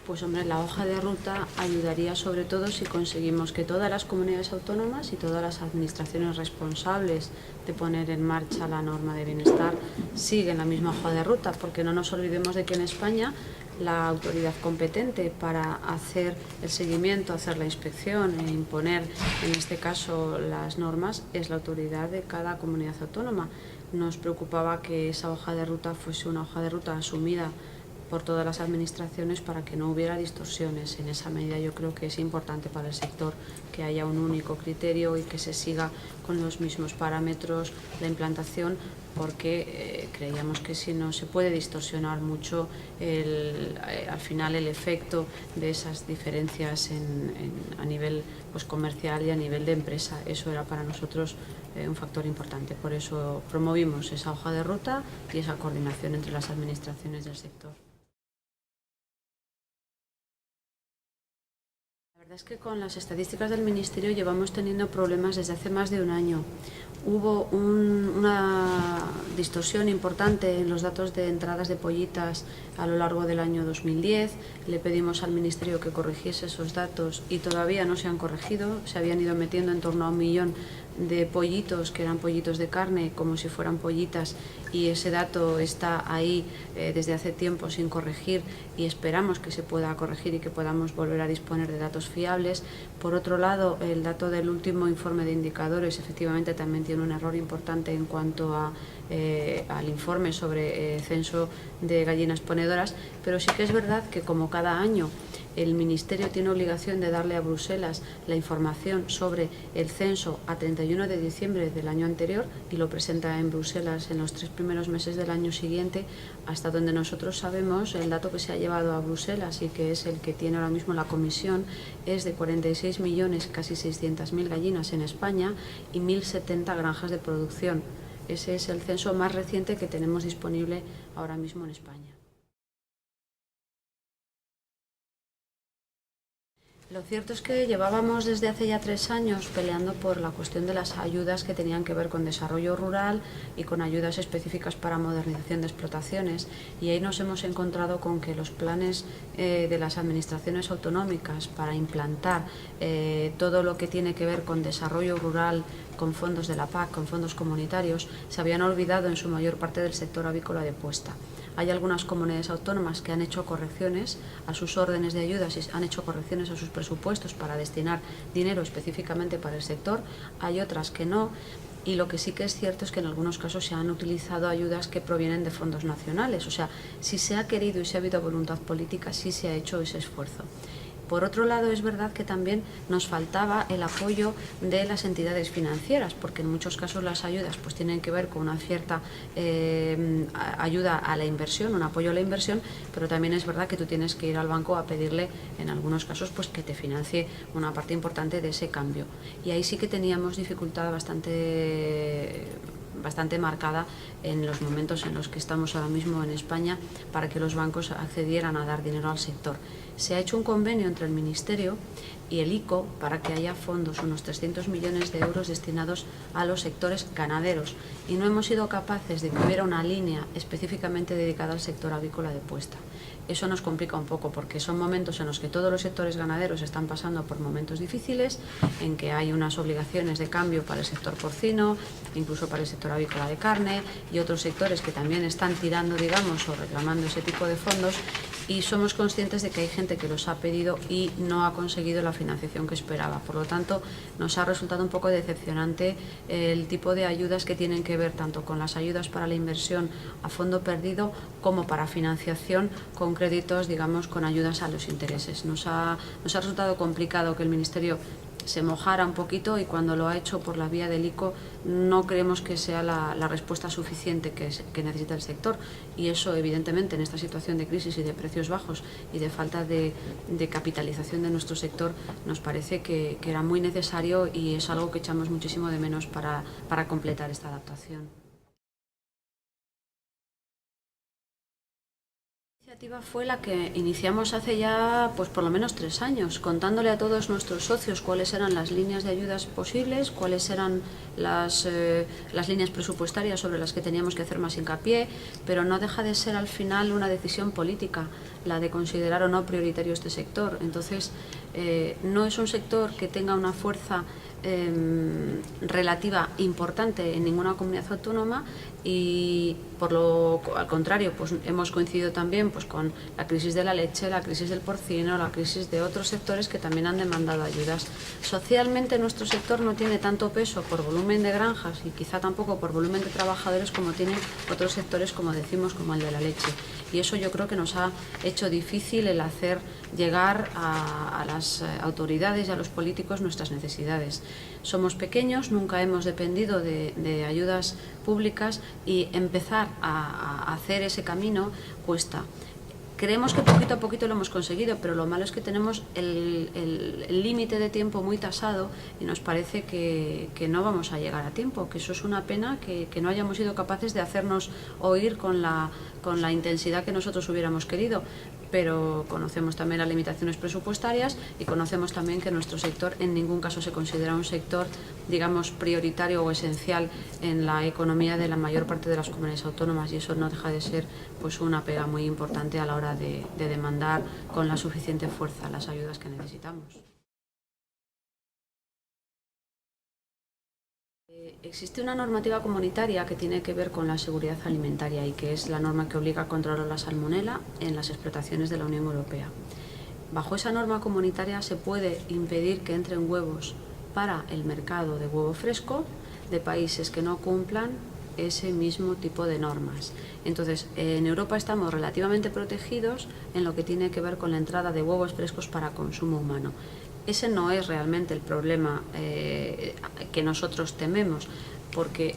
Pues hombre, la hoja de ruta ayudaría sobre todo si conseguimos que todas las comunidades autónomas y todas las administraciones responsables de poner en marcha la norma de bienestar siguen la misma hoja de ruta, porque no nos olvidemos de que en España la autoridad competente para hacer el seguimiento, hacer la inspección e imponer, en este caso, las normas, es la autoridad de cada comunidad autónoma. Nos preocupaba que esa hoja de ruta fuese una hoja de ruta asumida por todas las administraciones para que no hubiera distorsiones. En esa medida yo creo que es importante para el sector que haya un único criterio y que se siga con los mismos parámetros la implantación, porque creíamos que si no se puede distorsionar mucho al final el efecto de esas diferencias a nivel pues, comercial y a nivel de empresa. Eso era para nosotros un factor importante. Por eso promovimos esa hoja de ruta y esa coordinación entre las administraciones del sector. La verdad es que con las estadísticas del Ministerio llevamos teniendo problemas desde hace más de un año. Hubo una distorsión importante en los datos de entradas de pollitas a lo largo del año 2010. Le pedimos al Ministerio que corrigiese esos datos y todavía no se han corregido. Se habían ido metiendo en torno a 1 millón de pollitos, que eran pollitos de carne, como si fueran pollitas, y ese dato está ahí desde hace tiempo sin corregir y esperamos que se pueda corregir y que podamos volver a disponer de datos fiables. Por otro lado, el dato del último informe de indicadores efectivamente también tiene un error importante en cuanto al informe sobre censo de gallinas ponedoras, pero sí que es verdad que como cada año el Ministerio tiene obligación de darle a Bruselas la información sobre el censo a 31 de diciembre del año anterior y lo presenta en Bruselas en los 3 primeros meses del año siguiente. Hasta donde nosotros sabemos, el dato que se ha llevado a Bruselas y que es el que tiene ahora mismo la Comisión es de 46 millones, casi 600.000 gallinas en España y 1.070 granjas de producción. Ese es el censo más reciente que tenemos disponible ahora mismo en España. Lo cierto es que llevábamos desde hace ya 3 años peleando por la cuestión de las ayudas que tenían que ver con desarrollo rural y con ayudas específicas para modernización de explotaciones, y ahí nos hemos encontrado con que los planes de las administraciones autonómicas para implantar todo lo que tiene que ver con desarrollo rural, con fondos de la PAC, con fondos comunitarios, se habían olvidado en su mayor parte del sector avícola de puesta. Hay algunas comunidades autónomas que han hecho correcciones a sus órdenes de ayudas y han hecho correcciones a sus presupuestos para destinar dinero específicamente para el sector, hay otras que no, y lo que sí que es cierto es que en algunos casos se han utilizado ayudas que provienen de fondos nacionales. O sea, si se ha querido y si ha habido voluntad política, sí se ha hecho ese esfuerzo. Por otro lado, es verdad que también nos faltaba el apoyo de las entidades financieras, porque en muchos casos las ayudas pues tienen que ver con una cierta ayuda a la inversión, un apoyo a la inversión, pero también es verdad que tú tienes que ir al banco a pedirle, en algunos casos, pues que te financie una parte importante de ese cambio. Y ahí sí que teníamos dificultad bastante marcada en los momentos en los que estamos ahora mismo en España para que los bancos accedieran a dar dinero al sector. Se ha hecho un convenio entre el Ministerio y el ICO para que haya fondos, unos 300 millones de euros destinados a los sectores ganaderos, y no hemos sido capaces de que hubiera una línea específicamente dedicada al sector avícola de puesta. Eso nos complica un poco porque son momentos en los que todos los sectores ganaderos están pasando por momentos difíciles, en que hay unas obligaciones de cambio para el sector porcino, incluso para el sector avícola de carne, y otros sectores que también están tirando, digamos, o reclamando ese tipo de fondos, y somos conscientes de que hay gente que los ha pedido y no ha conseguido la financiación que esperaba. Por lo tanto, nos ha resultado un poco decepcionante el tipo de ayudas que tienen que ver tanto con las ayudas para la inversión a fondo perdido como para financiación con créditos, digamos, con ayudas a los intereses. Nos ha resultado complicado que el Ministerio se mojara un poquito, y cuando lo ha hecho por la vía del ICO no creemos que sea la respuesta suficiente que necesita el sector, y eso evidentemente en esta situación de crisis y de precios bajos y de falta de capitalización de nuestro sector nos parece que era muy necesario, y es algo que echamos muchísimo de menos para completar esta adaptación. iniciativa fue la que iniciamos hace ya pues por lo menos 3 años, contándole a todos nuestros socios cuáles eran las líneas de ayudas posibles, cuáles eran las líneas presupuestarias sobre las que teníamos que hacer más hincapié, pero no deja de ser al final una decisión política la de considerar o no prioritario este sector. Entonces, no es un sector que tenga una fuerza relativa importante en ninguna comunidad autónoma y al contrario, pues hemos coincidido también pues con la crisis de la leche, la crisis del porcino, la crisis de otros sectores que también han demandado ayudas. Socialmente nuestro sector no tiene tanto peso por volumen de granjas y quizá tampoco por volumen de trabajadores como tienen otros sectores, como decimos, como el de la leche. Y eso yo creo que nos ha hecho difícil el hacer llegar a las autoridades y a los políticos nuestras necesidades. Somos pequeños, nunca hemos dependido de ayudas públicas y empezar a hacer ese camino cuesta. Creemos que poquito a poquito lo hemos conseguido, pero lo malo es que tenemos el límite de tiempo muy tasado y nos parece que no vamos a llegar a tiempo, que eso es una pena, que no hayamos sido capaces de hacernos oír con la intensidad que nosotros hubiéramos querido. Pero conocemos también las limitaciones presupuestarias y conocemos también que nuestro sector en ningún caso se considera un sector, digamos, prioritario o esencial en la economía de la mayor parte de las comunidades autónomas, y eso no deja de ser pues una pega muy importante a la hora de demandar con la suficiente fuerza las ayudas que necesitamos. Existe una normativa comunitaria que tiene que ver con la seguridad alimentaria y que es la norma que obliga a controlar la salmonela en las explotaciones de la Unión Europea. Bajo esa norma comunitaria se puede impedir que entren huevos para el mercado de huevo fresco de países que no cumplan ese mismo tipo de normas. Entonces, en Europa estamos relativamente protegidos en lo que tiene que ver con la entrada de huevos frescos para consumo humano. Ese no es realmente el problema que nosotros tememos, porque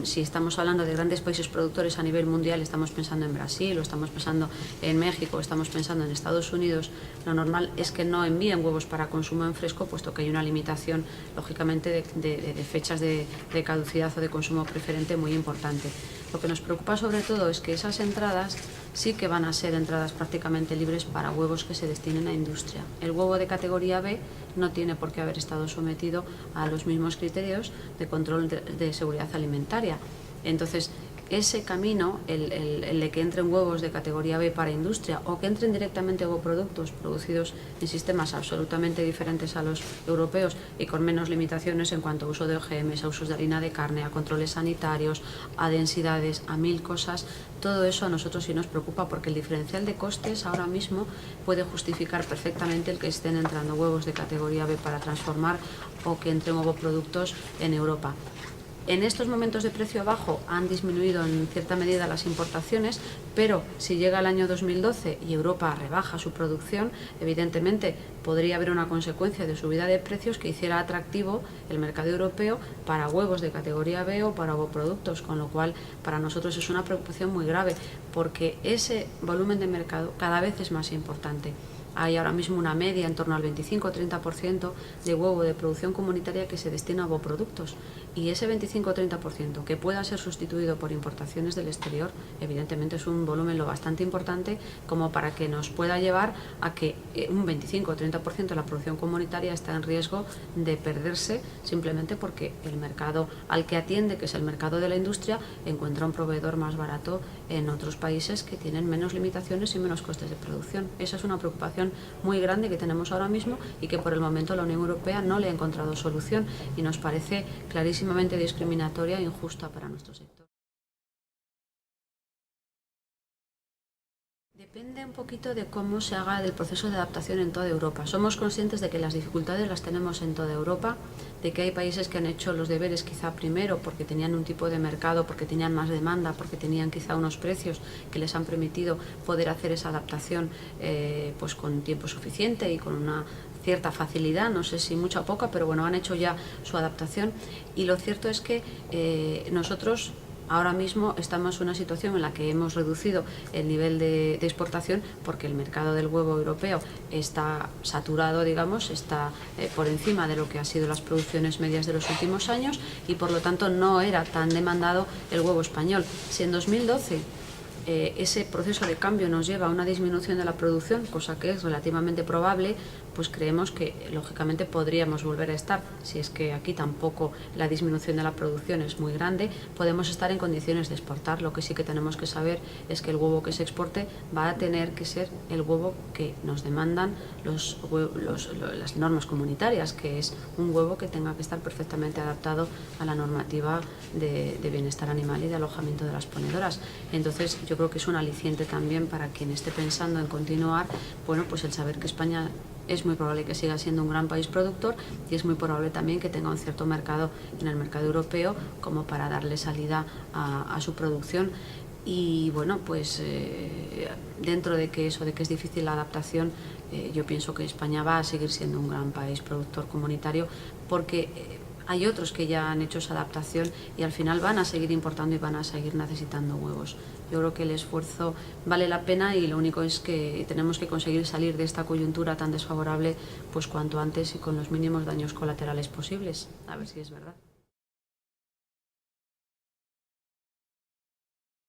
si estamos hablando de grandes países productores a nivel mundial, estamos pensando en Brasil, o estamos pensando en México, o estamos pensando en Estados Unidos, lo normal es que no envíen huevos para consumo en fresco, puesto que hay una limitación, lógicamente, de fechas de caducidad o de consumo preferente muy importante. Lo que nos preocupa sobre todo es que esas entradas sí que van a ser entradas prácticamente libres para huevos que se destinen a industria. El huevo de categoría B no tiene por qué haber estado sometido a los mismos criterios de control de seguridad alimentaria. Entonces, ese camino, el de que entren huevos de categoría B para industria o que entren directamente ovoproductos producidos en sistemas absolutamente diferentes a los europeos y con menos limitaciones en cuanto a uso de OGMs, a usos de harina de carne, a controles sanitarios, a densidades, a 1000 cosas, todo eso a nosotros sí nos preocupa, porque el diferencial de costes ahora mismo puede justificar perfectamente el que estén entrando huevos de categoría B para transformar o que entren ovoproductos en Europa. En estos momentos de precio bajo han disminuido en cierta medida las importaciones, pero si llega el año 2012 y Europa rebaja su producción, evidentemente podría haber una consecuencia de subida de precios que hiciera atractivo el mercado europeo para huevos de categoría B o para ovoproductos, con lo cual para nosotros es una preocupación muy grave, porque ese volumen de mercado cada vez es más importante. Hay ahora mismo una media en torno al 25 o 30% de huevo de producción comunitaria que se destina a ovoproductos, y ese 25 o 30% que pueda ser sustituido por importaciones del exterior, evidentemente es un volumen lo bastante importante como para que nos pueda llevar a que un 25 o 30% de la producción comunitaria está en riesgo de perderse simplemente porque el mercado al que atiende, que es el mercado de la industria, encuentra un proveedor más barato en otros países que tienen menos limitaciones y menos costes de producción. Esa es una preocupación muy grande que tenemos ahora mismo y que por el momento la Unión Europea no le ha encontrado solución, y nos parece clarísimamente discriminatoria e injusta para nuestro sector. Depende un poquito de cómo se haga el proceso de adaptación en toda Europa. Somos conscientes de que las dificultades las tenemos en toda Europa, de que hay países que han hecho los deberes quizá primero porque tenían un tipo de mercado, porque tenían más demanda, porque tenían quizá unos precios que les han permitido poder hacer esa adaptación pues con tiempo suficiente y con una cierta facilidad, no sé si mucha o poca, pero bueno, han hecho ya su adaptación. Y lo cierto es que nosotros ahora mismo estamos en una situación en la que hemos reducido el nivel de exportación porque el mercado del huevo europeo está saturado, digamos, está por encima de lo que han sido las producciones medias de los últimos años, y por lo tanto no era tan demandado el huevo español. Si en 2012 ese proceso de cambio nos lleva a una disminución de la producción, cosa que es relativamente probable, pues creemos que lógicamente podríamos volver a estar, si es que aquí tampoco la disminución de la producción es muy grande, podemos estar en condiciones de exportar. Lo que sí que tenemos que saber es que el huevo que se exporte va a tener que ser el huevo que nos demandan las normas comunitarias, que es un huevo que tenga que estar perfectamente adaptado a la normativa de bienestar animal y de alojamiento de las ponedoras. Entonces yo creo que es un aliciente también para quien esté pensando en continuar, bueno, pues el saber que España es muy probable que siga siendo un gran país productor y es muy probable también que tenga un cierto mercado en el mercado europeo como para darle salida a su producción. Y bueno, pues dentro de que eso, de que es difícil la adaptación, yo pienso que España va a seguir siendo un gran país productor comunitario porque hay otros que ya han hecho esa adaptación y al final van a seguir importando y van a seguir necesitando huevos. Yo creo que el esfuerzo vale la pena y lo único es que tenemos que conseguir salir de esta coyuntura tan desfavorable pues cuanto antes y con los mínimos daños colaterales posibles. A ver si es verdad.